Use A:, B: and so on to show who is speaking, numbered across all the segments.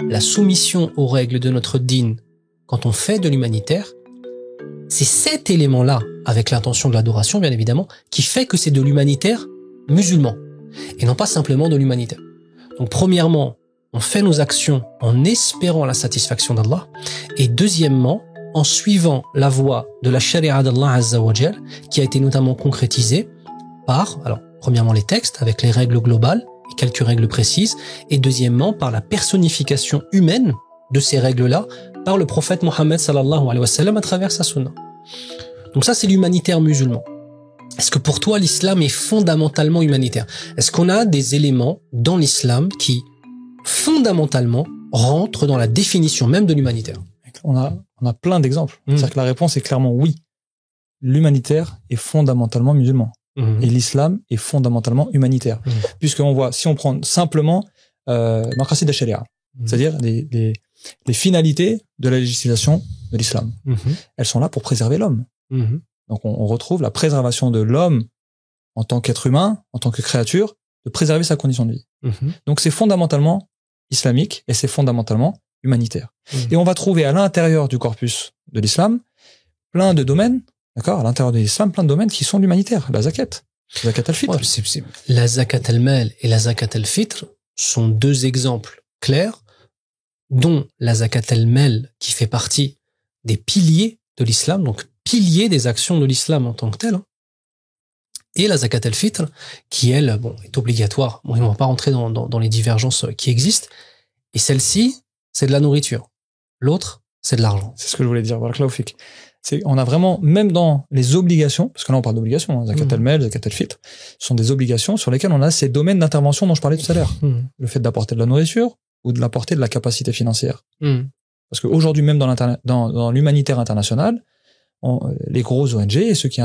A: La soumission aux règles de notre dîn, quand on fait de l'humanitaire, c'est cet élément-là, avec l'intention de l'adoration bien évidemment, qui fait que c'est de l'humanitaire musulman, et non pas simplement de l'humanitaire. Donc premièrement, on fait nos actions en espérant la satisfaction d'Allah, et deuxièmement, en suivant la voie de la charia d'Allah Azza wa Jal, qui a été notamment concrétisée par, alors premièrement les textes, avec les règles globales, et quelques règles précises, et deuxièmement par la personnification humaine de ces règles-là, par le prophète Mohammed sallallahu alayhi wa sallam à travers sa sunna. Donc ça, c'est l'humanitaire musulman. Est-ce que pour toi, l'islam est fondamentalement humanitaire? Est-ce qu'on a des éléments dans l'islam qui, fondamentalement, rentrent dans la définition même de l'humanitaire?
B: On a plein d'exemples. C'est-à-dire que la réponse est clairement oui. L'humanitaire est fondamentalement musulman. Et l'islam est fondamentalement humanitaire. Puisqu'on voit, si on prend simplement maqasid al-sharia, c'est-à-dire les finalités de la législation de l'islam, elles sont là pour préserver l'homme. Donc on retrouve la préservation de l'homme en tant qu'être humain, en tant que créature, de préserver sa condition de vie. Donc c'est fondamentalement islamique et c'est fondamentalement humanitaire. Et on va trouver à l'intérieur du corpus de l'islam plein de domaines, d'accord, à l'intérieur de l'islam, plein de domaines qui sont l'humanitaire. La zakat al-fitr.
A: Ouais, la zakat al-mal et la zakat al-fitr sont deux exemples clairs, dont la zakat al-mal qui fait partie des piliers de l'islam, donc pilier des actions de l'islam en tant que tel, et la zakat al-fitr qui, elle, est obligatoire. Bon, on ne va pas rentrer dans les divergences qui existent. Et celle-ci, c'est de la nourriture. L'autre, c'est de l'argent.
B: C'est ce que je voulais dire. On a vraiment, même dans les obligations, parce que là on parle d'obligations, zakat al-mal, zakat al-fitr, ce sont des obligations sur lesquelles on a ces domaines d'intervention dont je parlais tout à l'heure. Le fait d'apporter de la nourriture ou de l'apporter de la capacité financière. Parce qu'aujourd'hui, même dans l'humanitaire international, les gros ONG et ceux qui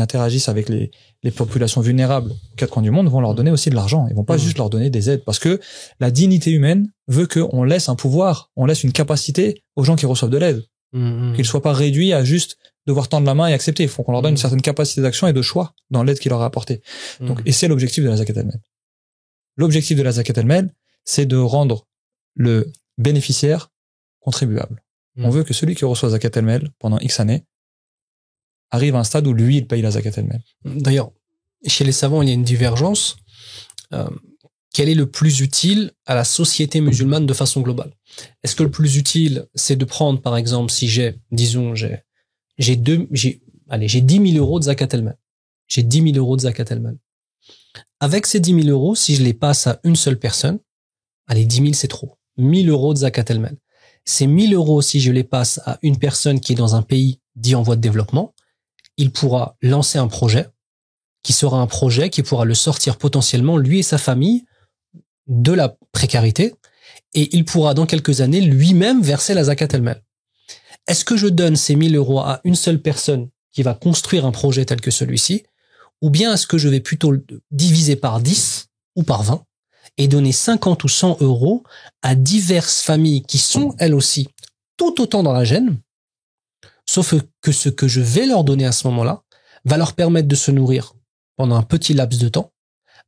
B: interagissent avec les populations vulnérables aux quatre coins du monde vont leur donner aussi de l'argent. Ils vont pas juste leur donner des aides, parce que la dignité humaine veut qu'on laisse un pouvoir, on laisse une capacité aux gens qui reçoivent de l'aide. Qu'ils soient pas réduits à juste devoir tendre la main et accepter. Il faut qu'on leur donne une certaine capacité d'action et de choix dans l'aide qu'il leur a apportée. Donc, et c'est l'objectif de la zakat al-mal. L'objectif de la zakat al-mal, c'est de rendre le bénéficiaire contribuable. On veut que celui qui reçoit zakat al-mal pendant X années arrive à un stade où lui, il paye la zakat al-mal.
A: D'ailleurs, chez les savants, il y a une divergence. Quel est le plus utile à la société musulmane de façon globale? Est-ce que le plus utile, c'est de prendre, par exemple, si j'ai 10 000 euros de zakat al-mal. J'ai 10 000 euros de zakat al-mal. Avec ces 10 000 euros, si je les passe à une seule personne, 10 000, c'est trop. 1 000 euros de zakat al-mal. Ces 1 000 euros, si je les passe à une personne qui est dans un pays dit en voie de développement, il pourra lancer un projet qui sera un projet qui pourra le sortir potentiellement, lui et sa famille, de la précarité, et il pourra dans quelques années lui-même verser la zakat al-mal. Est-ce que je donne ces 1 000 euros à une seule personne qui va construire un projet tel que celui-ci, ou bien est-ce que je vais plutôt le diviser par 10 ou par 20 et donner 50 ou 100 euros à diverses familles qui sont elles aussi tout autant dans la gêne, sauf que ce que je vais leur donner à ce moment-là va leur permettre de se nourrir pendant un petit laps de temps,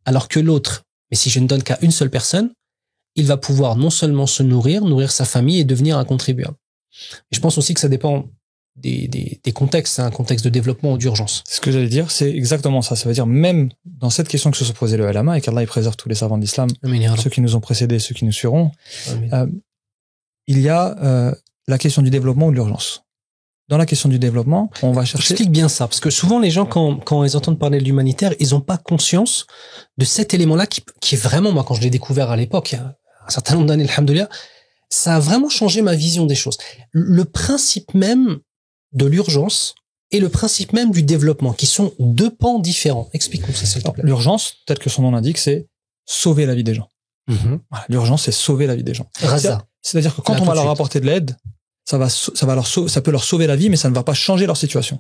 A: alors que l'autre, mais si je ne donne qu'à une seule personne, il va pouvoir non seulement se nourrir sa famille et devenir un contribuable. Et je pense aussi que ça dépend des contextes, un contexte de développement ou d'urgence.
B: Ce que j'allais dire, c'est exactement ça. Ça veut dire même dans cette question que se sont posée le ulama, et qu'Allah il préserve tous les savants de l'islam, ceux qui nous ont précédés, ceux qui nous suivront, il y a la question du développement ou de l'urgence. Dans la question du développement, on va chercher...
A: Explique bien ça, parce que souvent les gens, quand ils entendent parler de l'humanitaire, ils n'ont pas conscience de cet élément-là qui est vraiment, moi, quand je l'ai découvert à l'époque, il y a un certain nombre d'années, alhamdoulilah, ça a vraiment changé ma vision des choses. Le principe même de l'urgence et le principe même du développement, qui sont deux pans différents. Explique-nous ça, s'il te plaît.
B: L'urgence, tel que son nom l'indique, c'est sauver la vie des gens. Voilà, l'urgence, c'est sauver la vie des gens. C'est-à-dire que quand on va leur apporter de l'aide, ça peut leur sauver la vie, mais ça ne va pas changer leur situation.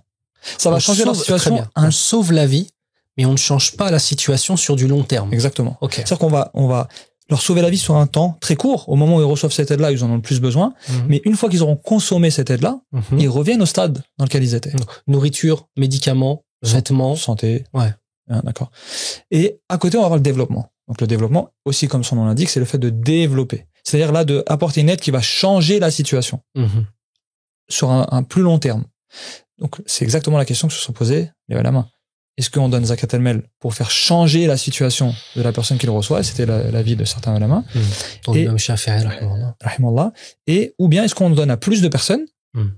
B: Ça va changer leur situation.
A: On sauve la vie, mais on ne change pas la situation sur du long terme.
B: Exactement.
A: Okay.
B: C'est-à-dire qu'on va leur sauver la vie sur un temps très court. Au moment où ils reçoivent cette aide-là, ils en ont le plus besoin. Mais une fois qu'ils auront consommé cette aide-là, ils reviennent au stade dans lequel ils étaient.
A: Nourriture, médicaments, vêtements,
B: santé.
A: Ouais.
B: D'accord. Et à côté, on va avoir le développement. Donc le développement, aussi comme son nom l'indique, c'est le fait de développer. C'est-à-dire là, de apporter une aide qui va changer la situation sur un plus long terme. Donc c'est exactement la question que se sont posées les ulama. Est-ce qu'on donne zakat al-mal pour faire changer la situation de la personne qui le reçoit? C'était l'avis de certains ulama.
A: Et l'imam Shafi'i,
B: rahimahullah. Et ou bien est-ce qu'on donne à plus de personnes,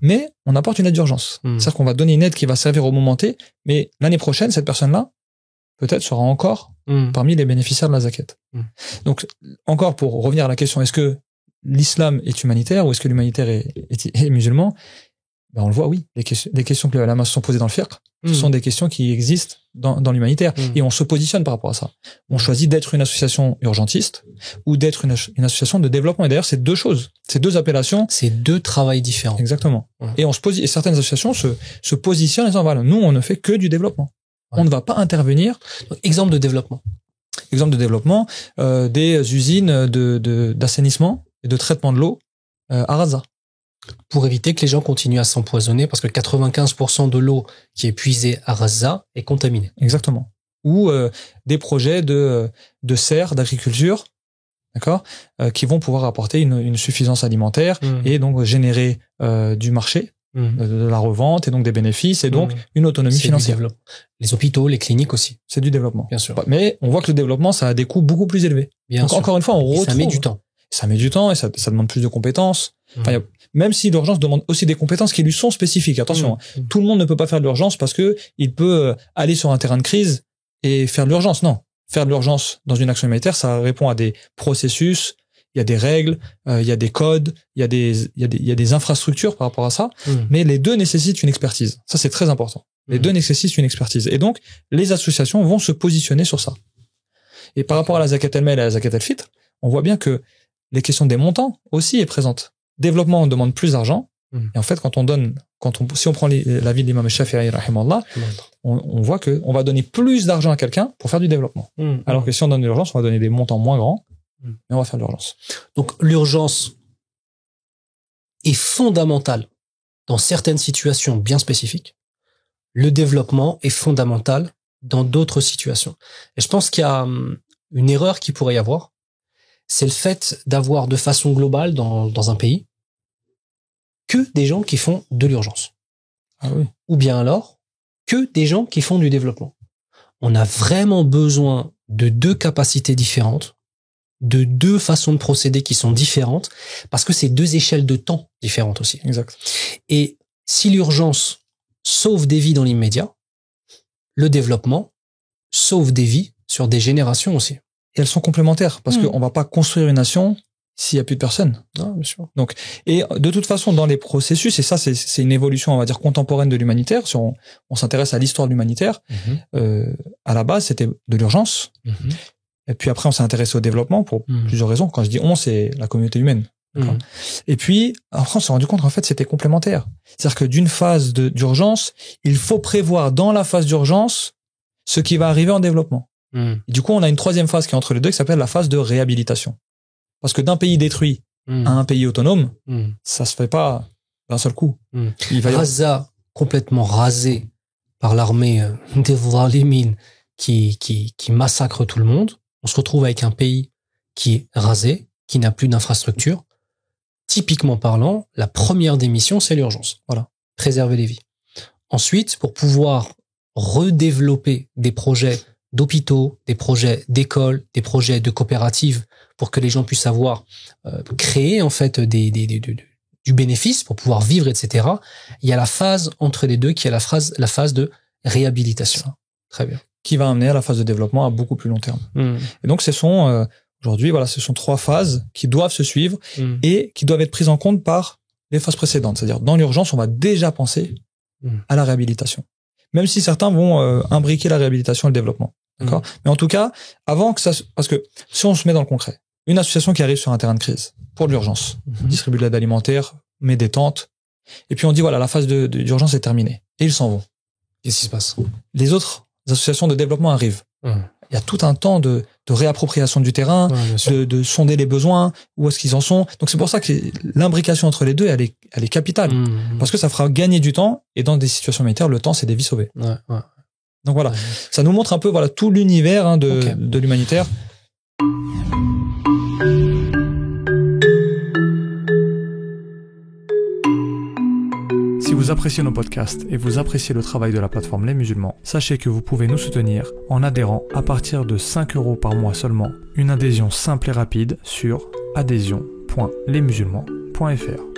B: mais on apporte une aide d'urgence. C'est-à-dire qu'on va donner une aide qui va servir au moment T, mais l'année prochaine, cette personne-là, peut-être sera encore parmi les bénéficiaires de la zakat. Donc, encore pour revenir à la question, est-ce que l'islam est humanitaire ou est-ce que l'humanitaire est musulman? Ben on le voit, oui. Les questions que les ulama se sont posées dans le fiqh, ce sont des questions qui existent dans l'humanitaire. Et on se positionne par rapport à ça. On choisit d'être une association urgentiste ou d'être une association de développement. Et d'ailleurs, c'est deux choses. C'est deux appellations.
A: C'est deux travails différents.
B: Exactement. Et et certaines associations se positionnent en disant, voilà, nous, on ne fait que du développement. On ne va pas intervenir.
A: Donc, exemple de développement.
B: Exemple de développement, des usines d'assainissement et de traitement de l'eau à Raza.
A: Pour éviter que les gens continuent à s'empoisonner, parce que 95% de l'eau qui est puisée à Raza est contaminée.
B: Exactement. Ou des projets de serres, d'agriculture, d'accord, qui vont pouvoir apporter une suffisance alimentaire et donc générer du marché, de la revente et donc des bénéfices et donc une autonomie financière.
A: Les hôpitaux, les cliniques aussi.
B: C'est du développement.
A: Bien sûr.
B: Mais on voit que le développement, ça a des coûts beaucoup plus élevés.
A: Bien
B: donc
A: sûr.
B: encore une fois, on retrouve.
A: Ça met du temps.
B: Ça met du temps et ça demande plus de compétences. Enfin, même si l'urgence demande aussi des compétences qui lui sont spécifiques. Attention, tout le monde ne peut pas faire de l'urgence parce que il peut aller sur un terrain de crise et faire de l'urgence. Non, faire de l'urgence dans une action humanitaire, ça répond à des processus, il y a des règles, il y a des codes, il y a des infrastructures par rapport à ça. Mais les deux nécessitent une expertise. Ça, c'est très important. Les deux nécessitent une expertise. Et donc, les associations vont se positionner sur ça. Et par rapport à la zakat al-mal et à la zakat al-fitr, on voit bien que les questions des montants aussi est présente. Développement, on demande plus d'argent. Et en fait, si on prend l'avis de l'imam Shafi'i, rahimahullah, on voit que on va donner plus d'argent à quelqu'un pour faire du développement. Alors que si on donne de l'urgence, on va donner des montants moins grands, mais on va faire de l'urgence.
A: Donc, l'urgence est fondamentale dans certaines situations bien spécifiques. Le développement est fondamental dans d'autres situations. Et je pense qu'il y a une erreur qui pourrait y avoir. C'est le fait d'avoir de façon globale dans un pays que des gens qui font de l'urgence.
B: Ah oui.
A: Ou bien alors que des gens qui font du développement. On a vraiment besoin de deux capacités différentes, de deux façons de procéder qui sont différentes, parce que c'est deux échelles de temps différentes aussi.
B: Exact.
A: Et si l'urgence sauve des vies dans l'immédiat, le développement sauve des vies sur des générations aussi.
B: Et elles sont complémentaires parce qu'on va pas construire une nation s'il y a plus de personnes.
A: Non, bien sûr.
B: Donc, et de toute façon, dans les processus, et ça, c'est une évolution, on va dire, contemporaine de l'humanitaire. Si on s'intéresse à l'histoire de l'humanitaire, à la base, c'était de l'urgence. Et puis après, on s'est intéressé au développement pour plusieurs raisons. Quand je dis on, c'est la communauté humaine. Et puis, après, on s'est rendu compte qu'en fait, c'était complémentaire. C'est-à-dire que d'une phase d'urgence, il faut prévoir dans la phase d'urgence ce qui va arriver en développement. Et du coup, on a une troisième phase qui est entre les deux, qui s'appelle la phase de réhabilitation. Parce que d'un pays détruit à un pays autonome, ça se fait pas d'un seul coup.
A: Raza, complètement rasé par l'armée des Zalimin qui massacre tout le monde. On se retrouve avec un pays qui est rasé, qui n'a plus d'infrastructure. Typiquement parlant, la première des missions, c'est l'urgence. Voilà. Préserver les vies. Ensuite, pour pouvoir redévelopper des projets d'hôpitaux, des projets d'écoles, des projets de coopératives pour que les gens puissent avoir créé en fait du bénéfice pour pouvoir vivre, etc. Il y a la phase entre les deux qui est la phase de réhabilitation. Très bien.
B: Qui va amener à la phase de développement à beaucoup plus long terme. Et donc ce sont aujourd'hui, voilà, ce sont trois phases qui doivent se suivre et qui doivent être prises en compte par les phases précédentes. C'est-à-dire dans l'urgence, on va déjà penser à la réhabilitation. Même si certains vont imbriquer la réhabilitation et le développement. D'accord. Mais en tout cas, avant que ça, parce que si on se met dans le concret, une association qui arrive sur un terrain de crise pour de l'urgence, distribue de l'aide alimentaire, met des tentes, et puis on dit voilà, la phase d'urgence est terminée, et ils s'en vont.
A: Qu'est-ce qui se passe?
B: Les autres associations de développement arrivent. Il y a tout un temps de réappropriation du terrain, de sonder les besoins, où est-ce qu'ils en sont. Donc c'est pour ça que l'imbrication entre les deux, elle est capitale, parce que ça fera gagner du temps, et dans des situations militaires, le temps, c'est des vies sauvées. Donc voilà, ça nous montre un peu voilà tout l'univers de l'humanitaire. Si vous appréciez nos podcasts et vous appréciez le travail de la plateforme Les Musulmans, sachez que vous pouvez nous soutenir en adhérant à partir de 5 € par mois seulement. Une adhésion simple et rapide sur adhésion.lesmusulmans.fr.